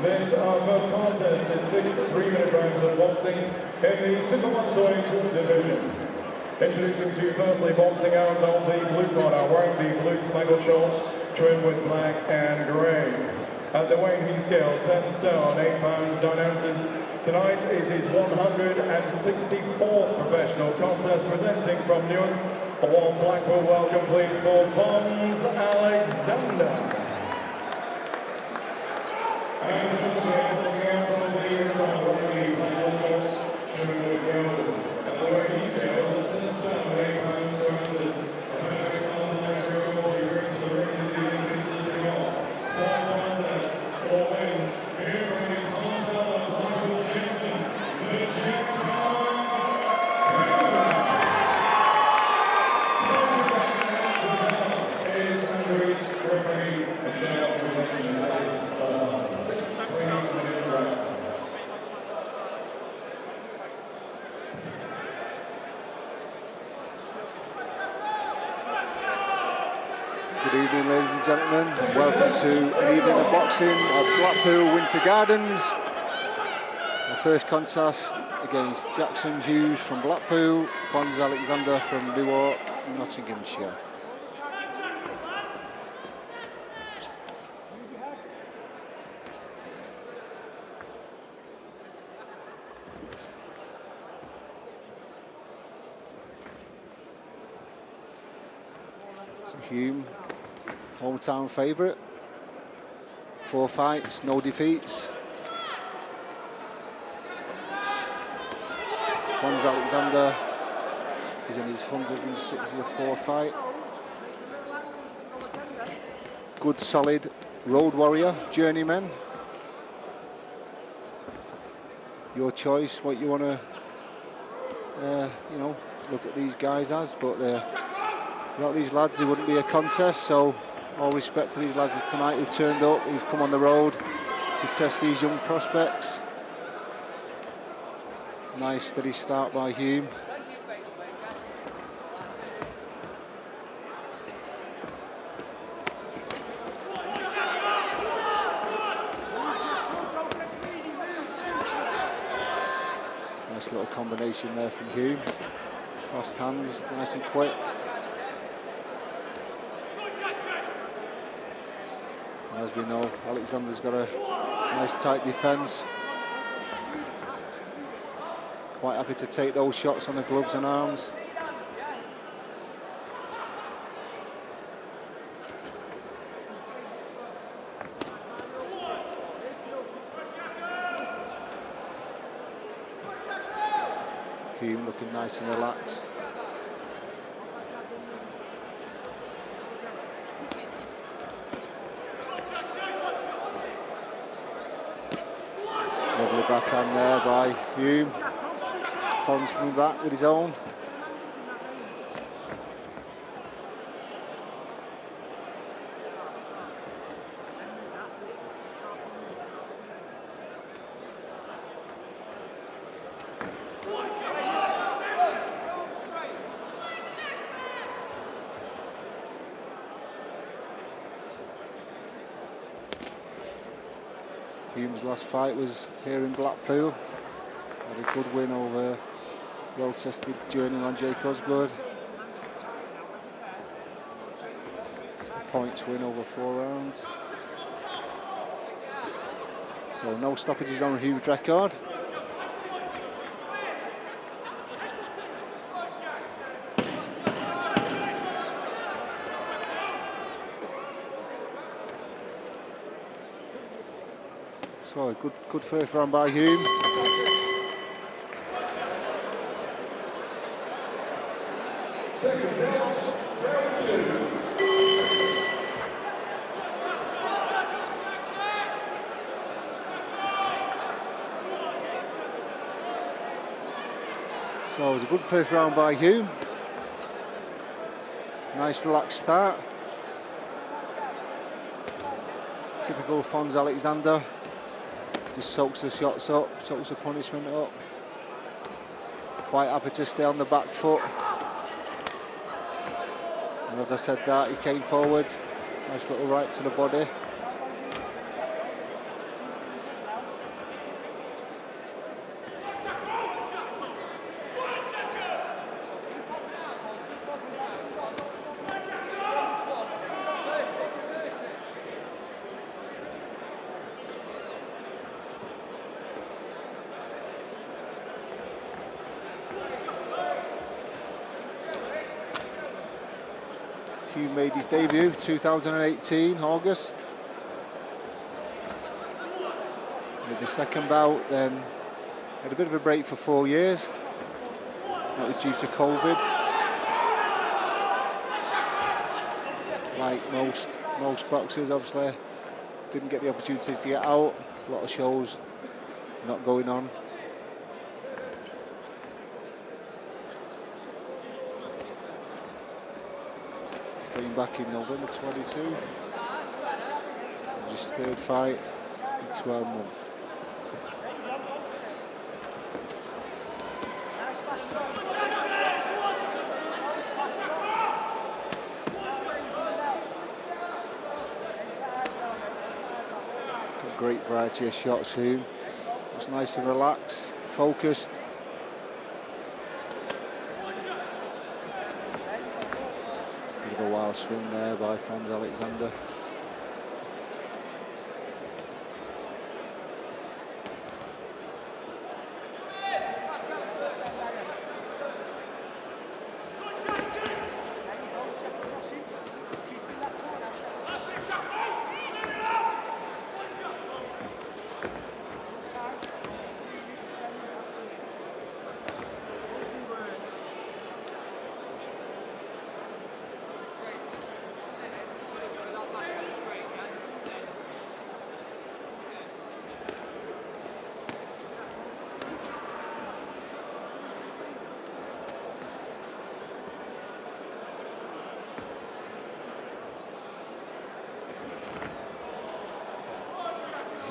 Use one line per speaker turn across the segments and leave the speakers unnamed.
This our first contest is 6 3-minute rounds of boxing in the Super Welterweight division. Introducing to you firstly, boxing out of the blue corner, wearing the blue spangled shorts, trimmed with black and grey. At the weight he scaled 10 stone, 8 pounds, 9 ounces. Tonight is his 164th professional contest, presenting from Newark. A warm Blackpool welcome, please, for Fonz Alexander. And boxing out of the blue corner, wearing the spangled shorts, trimmed with gold. At the weight he scaled 10 stone, 8 pounds, 2 ounces.
Good evening, ladies and gentlemen. Welcome to an evening of boxing at Blackpool Winter Gardens. The first contest against Jackson Hughes from Blackpool, Fonz Alexander from Newark, Nottinghamshire. So Hulme, hometown favourite, 4 fights, no defeats. Fonz Alexander is in his 164th fight. Good, solid road warrior, journeyman. Your choice, what you want to, look at these guys as, but without these lads, it wouldn't be a contest. So, all respect to these lads tonight who turned up, who've come on the road to test these young prospects. Nice steady start by Hulme. Nice little combination there from Hulme. Fast hands, nice and quick. As we know, Alexander's got a nice tight defence. Quite happy to take those shots on the gloves and arms. Hulme looking nice and relaxed. Lovely backhand there by Hulme. Fonz coming back with his own. Hulme's last fight was here in Blackpool. Had a good win over well-tested journeyman Jake Osgood. Points win over 4 rounds. So no stoppages on Hulme's record. So a good first round by Hulme. So it was a good first round by Hulme. Nice relaxed start. Typical Fonz Alexander. Just soaks the shots up, soaks the punishment up. Quite happy to stay on the back foot. And as I said that, he came forward. Nice little right to the body. Hulme made his debut 2018, August. Did the second bout, then had a bit of a break for 4 years. That was due to COVID. Like most boxers, obviously, didn't get the opportunity to get out. A lot of shows not going on. Came back in November 22. His third fight in 12 months. Got great variety of shots here. It's nice and relaxed, focused. Bit of a wild swing there by Fonz Alexander.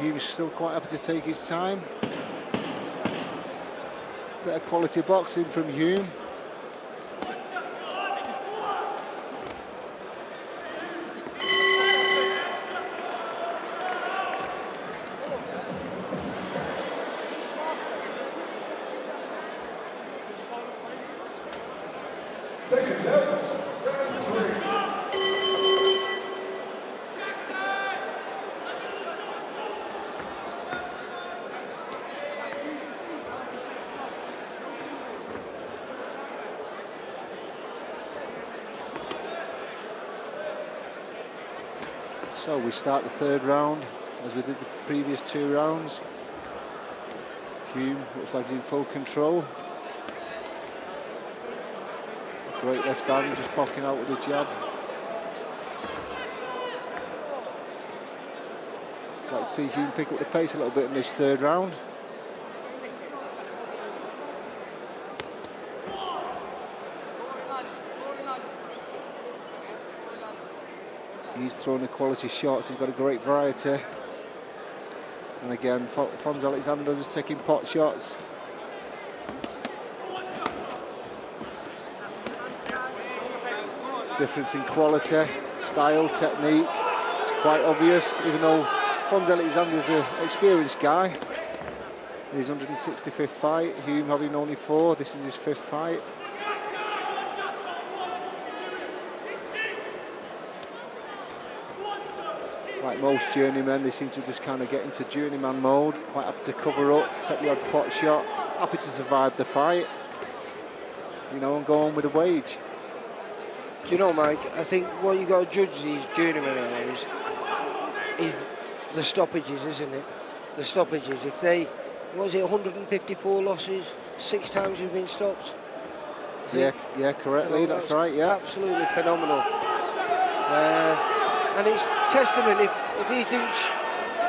He was still quite happy to take his time. Bit of quality boxing from Hulme.
Seconds out, round 3.
So we start the third round as we did the previous 2 rounds. Hulme looks like he's in full control. Great left hand, just poking out with a jab. Like to see Hulme pick up the pace a little bit in this third round. He's throwing the quality shots, he's got a great variety. And again, Fonz Alexander just taking pot shots. Difference in quality, style, technique, it's quite obvious, even though Fonz Alexander's an experienced guy. His 165th fight, Hulme having only 4, this is his 5th fight. Like most journeymen, they seem to just kind of get into journeyman mode, quite happy to cover up, set the odd pot shot, happy to survive the fight, you know, and go on with the wage.
Do you know, Mike, I think what you got to judge these journeymen on is the stoppages, isn't it? The stoppages. If they, what was it, 154 losses, 6 times you've been stopped?
Yeah, correctly, that's right, yeah.
Absolutely phenomenal. And it's testament, if he thinks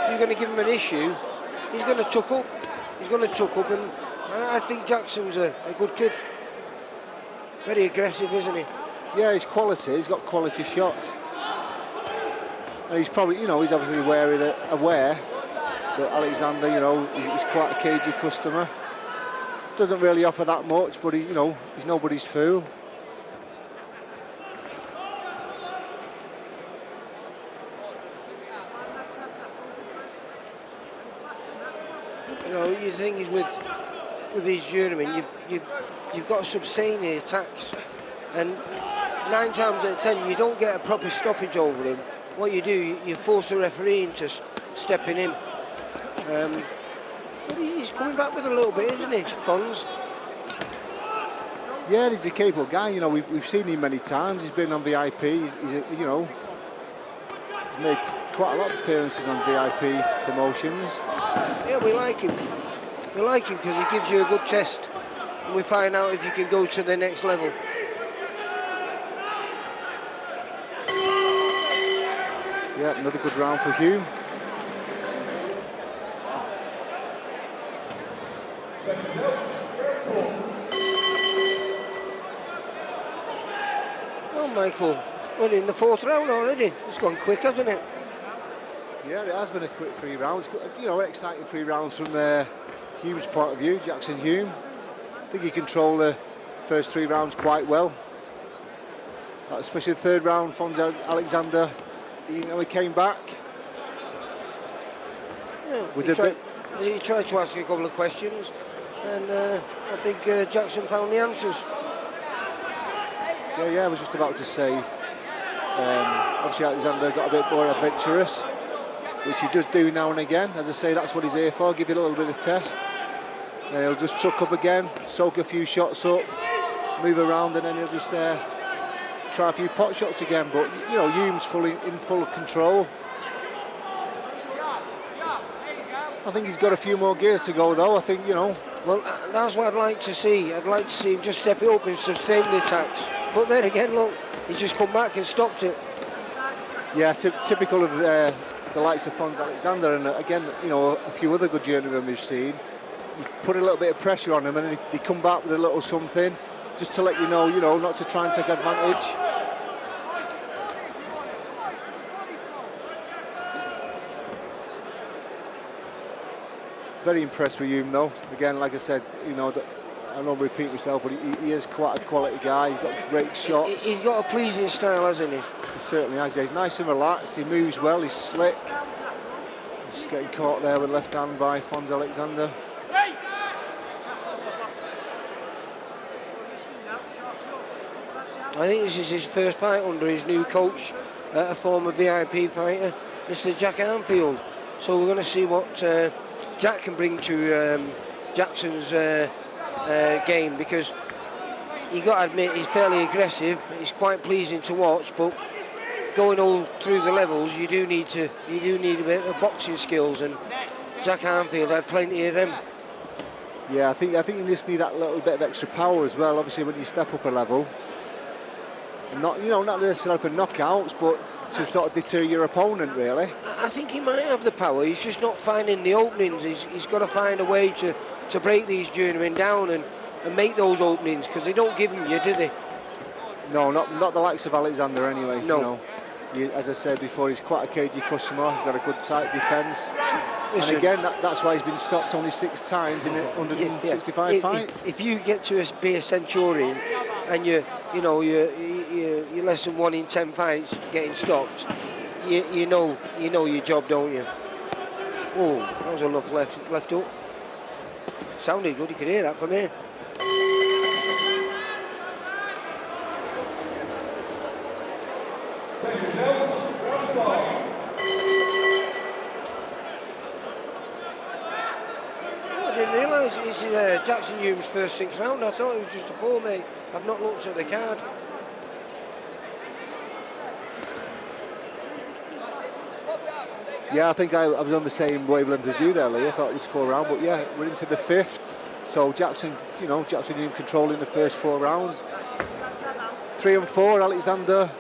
you're going to give him an issue, he's going to chuck up. He's going to chuck up, and I think Jackson's a good kid. Very aggressive, isn't he?
Yeah, his quality, he's got quality shots. And he's probably, you know, he's obviously aware that Alexander, you know, he's quite a cagey customer. Doesn't really offer that much, but he, you know, he's nobody's fool.
You know, the thing is with these journeymen, you've got to sustain the attacks, and 9 times out of 10 you don't get a proper stoppage over them. What you do, you force the referee into stepping in. But he's coming back with a little bit, isn't he, Fonz?
Yeah, he's a capable guy. You know, we've seen him many times. He's been on VIP. You know, he's made quite a lot of appearances on VIP promotions.
Yeah, we like him. We like him because he gives you a good test, and we find out if you can go to the next level.
Yeah, another good round for Hulme.
Well, Michael, we're in the 4th round already. It's gone quick, hasn't it?
Yeah, it has been a quick 3 rounds. You know, exciting 3 rounds from Hulme's point of view, Jackson Hulme. I think he controlled the first 3 rounds quite well. Especially the 3rd round, Fonz Alexander, you know, he came back.
Yeah, he tried to ask a couple of questions, and I think Jackson found the answers.
Yeah, I was just about to say, obviously Alexander got a bit more adventurous, which he does do now and again. As I say, that's what he's here for, give you a little bit of test. He'll just chuck up again, soak a few shots up, move around, and then he'll just try a few pot shots again. But, you know, Hulme's in full control. I think he's got a few more gears to go, though. I think, you know.
Well, that's what I'd like to see. I'd like to see him just step it up and sustain the attacks. But then again, look, he's just come back and stopped it.
Yeah, typical of the likes of Fonz Alexander, and again, you know, a few other good journeymen we've seen. You put a little bit of pressure on them, and they come back with a little something, just to let you know, not to try and take advantage. Very impressed with Hulme, though. Again, like I said, you know, I don't repeat myself, but he is quite a quality guy. He's got great shots.
He's got a pleasing style, hasn't he?
He certainly has. Yeah. He's nice and relaxed. He moves well. He's slick. He's getting caught there with left hand by Fonz Alexander.
I think this is his first fight under his new coach, a former VIP fighter, Mr. Jack Armfield. So we're going to see what Jack can bring to Jackson's game, because you got to admit he's fairly aggressive. He's quite pleasing to watch, but going all through the levels, you do need a bit of boxing skills, and Jack Armfield had plenty of them.
Yeah, I think you just need that little bit of extra power as well. Obviously, when you step up a level, and not necessarily for knockouts, but to sort of deter your opponent, really.
I think he might have the power. He's just not finding the openings. He's got to find a way to break these journeymen down and make those openings, because they don't give them you, do they?
No, not the likes of Alexander anyway.
No.
You know, as I said before, he's quite a cagey customer. He's got a good tight defence.
Listen,
and again, that's why he's been stopped only 6 times in 165 fights.
If you get to be a centurion and you're less than 1 in 10 fights getting stopped, you know your job, don't you? Oh, that was a left hook. Sounded good. You could hear that from here. I didn't realise it's Jackson Hulme's first 6 round. I thought it was just a 4, mate. I've not looked at the card.
Yeah, I think I was on the same wavelength as you there, Lee. I thought it was 4 round, but yeah, we're into the 5th. So Jackson Hulme controlling the first 4 rounds. 3 and 4, Alexander.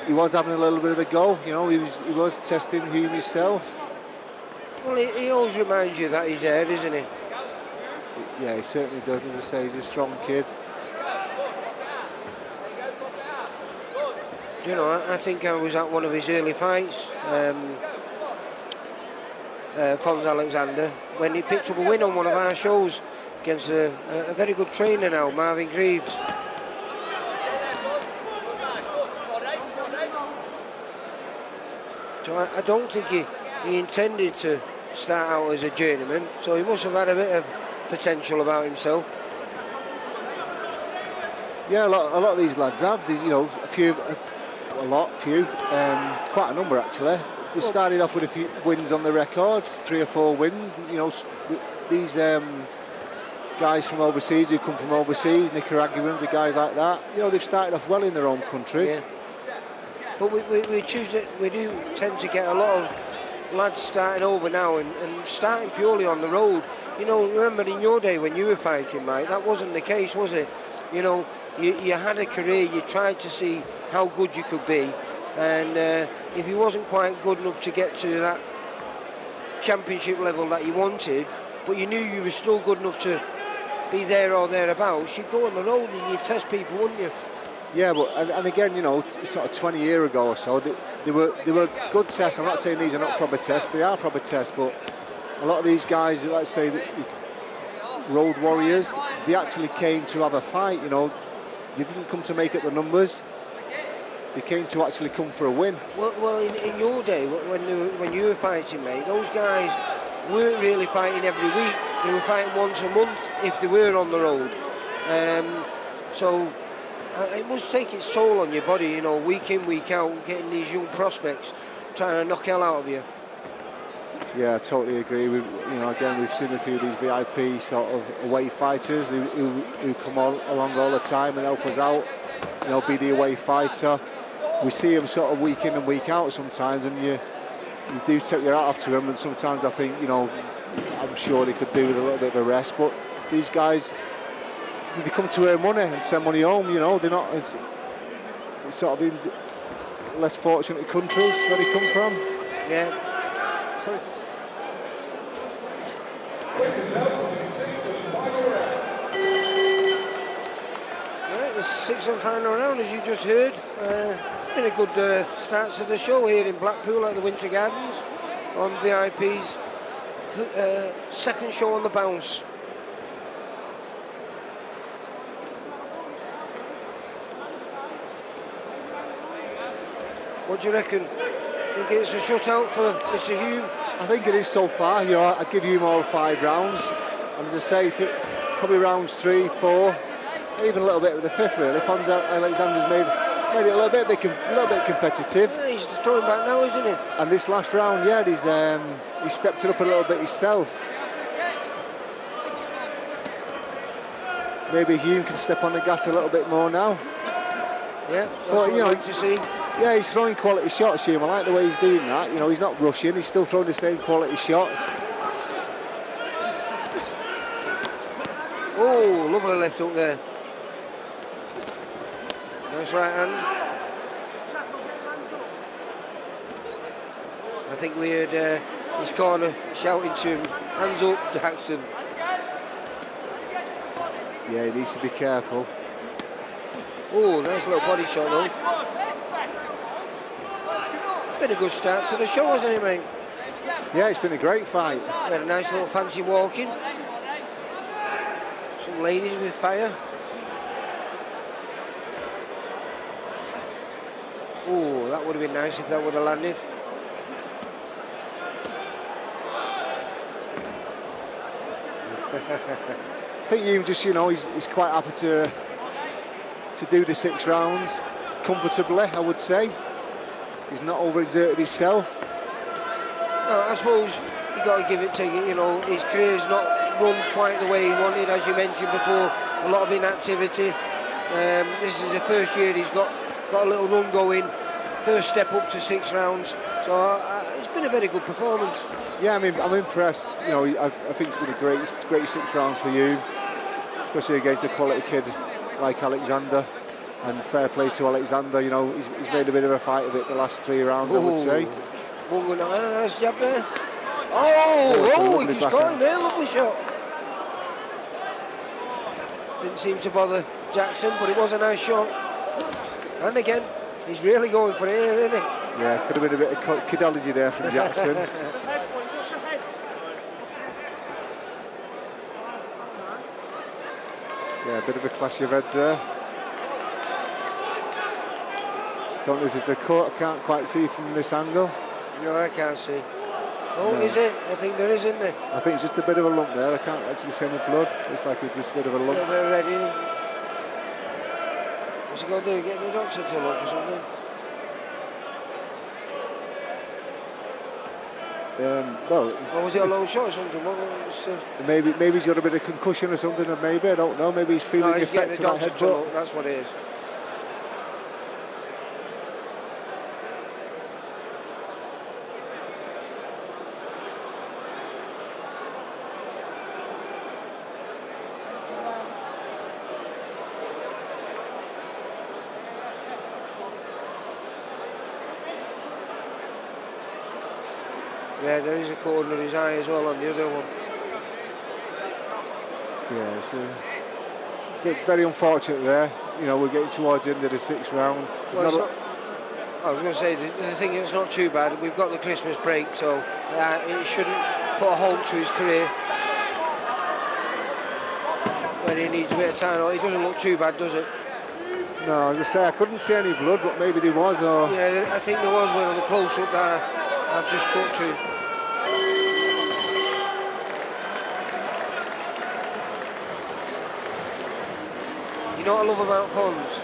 He was having a little bit of a go, he was testing Hulme himself.
Well, he always reminds you that he's there, isn't he?
Yeah, he certainly does. As I say, he's a strong kid.
You know, I think I was at one of his early fights, Fonz Alexander, when he picked up a win on one of our shows against a very good trainer now, Marvin Greaves. So I don't think he intended to start out as a journeyman, so he must have had a bit of potential about himself.
Yeah, a lot of these lads have, few, quite a number actually. They started off with a few wins on the record, 3 or 4 wins. These guys from overseas who come from overseas, Nicaraguans, the guys like that. You know, they've started off well in their own countries.
Yeah. But we do tend to get a lot of lads starting over now and starting purely on the road. You know, remember in your day when you were fighting, Mike, that wasn't the case, was it? You know, you had a career, you tried to see how good you could be, and if you wasn't quite good enough to get to that championship level that you wanted, but you knew you were still good enough to be there or thereabouts, you'd go on the road and you'd test people, wouldn't you?
Yeah, but and again, you know, sort of 20 years ago or so, they were good tests. I'm not saying these are not proper tests; they are proper tests. But a lot of these guys, let's say, road warriors, they actually came to have a fight. You know, they didn't come to make up the numbers. They came to actually come for a win.
Well, in your day, when you were fighting, mate, those guys weren't really fighting every week. They were fighting once a month if they were on the road. So it must take its toll on your body, you know, week in, week out, getting these young prospects trying to knock hell out of you.
Yeah, I totally agree. You know, again, we've seen a few of these VIP sort of away fighters who come along all the time and help us out. You know, be the away fighter. We see them sort of week in and week out sometimes, and you do take your hat off to them. And sometimes I think, you know, I'm sure they could do with a little bit of a rest. But these guys, they come to earn money and send money home. You know, they're not it's sort of in less fortunate countries where they come from.
Yeah.
Sorry.
Right, the sixth and final round, as you just heard. Been a good start to the show here in Blackpool at the Winter Gardens on VIP's second show on the bounce. What do you reckon? Think it's a shutout for Mr. Hulme?
I think it is so far. You know, I'd give you more 5 rounds, and as I say, probably rounds 3, 4, even a little bit of the 5th. Really, Fonz Alexander's made it a little bit competitive.
Yeah, he's throwing back now, isn't he?
And this last round, yeah, he's stepped it up a little bit himself. Maybe Hulme can step on the gas a little bit more now.
Yeah, that's
but,
what
you know,
I'd like to see.
Yeah, he's throwing quality shots, Hulme. I like the way he's doing that. You know, he's not rushing. He's still throwing the same quality shots.
Oh, lovely left hook there. Nice right hand. I think we heard his corner shouting to him, hands up, Jackson.
Yeah, he needs to be careful.
Oh, nice little body shot though. Been a good start to the show, hasn't it, mate?
Yeah, it's been a great fight.
We had a nice little fancy walking. Some ladies with fire. Oh, that would have been nice if that would have landed.
I think Hulme just, you know, he's quite happy to do the 6 rounds comfortably, I would say. He's not overexerted himself.
No, I suppose you've got to give it to you. You know, his career's not run quite the way he wanted, as you mentioned before. A lot of inactivity. This is the first year he's got a little run going. First step up to 6 rounds. So it's been a very good performance.
Yeah, I mean, I'm impressed. You know, I think it's been a great 6 rounds for you, especially against a quality kid like Alexander. And fair play to Alexander. You know, he's made a bit of a fight of it the last 3 rounds. Ooh. I would say.
Nice jab there. Oh, he's got him there. Lovely shot. Didn't seem to bother Jackson, but it was a nice shot. And again, he's really going for it here, isn't he?
Yeah, could have been a bit of kidology there from Jackson. Yeah, a bit of a clash of heads there. Don't know if it's a cut, I can't quite see from this angle.
No, I can't see. Oh, no. Is it? I think there is, isn't there?
I think it's just a bit of a lump there. I can't actually see any blood. It's like it's just a bit of a lump.
A little bit of red in it. What's he got to do? Get the doctor to look or something?
Well,
or was it a low shot or something? What was,
maybe he's got a bit of concussion or something, or maybe, I don't know, maybe he's feeling
no,
the
he's getting
effects
the
of that
doctor to
headbutt.
look, that's what it is. Yeah, there is a cord under his eye as well on the other one.
Yeah, it's very unfortunate there. You know, we're getting towards the end of the 6th round.
Well, it's not, I was going to say, the thing is, it's not too bad. We've got the Christmas break, so it shouldn't put a halt to his career. When he needs a bit of time, it doesn't look too bad, does it?
No, as I say, I couldn't see any blood, but maybe there was. Or
yeah, I think there was one on the close-up that I've just cut to. You know what I love about Fonz?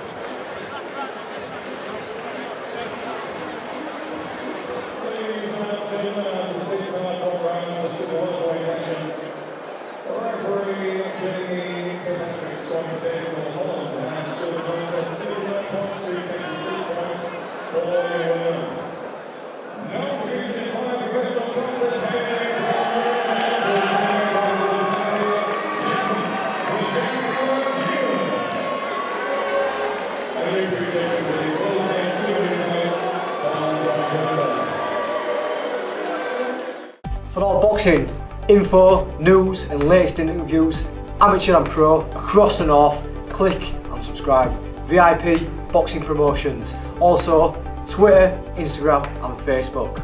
For all boxing info, news and latest interviews, amateur and pro, across the north, click and subscribe. VIP Boxing Promotions. Also Twitter, Instagram and Facebook.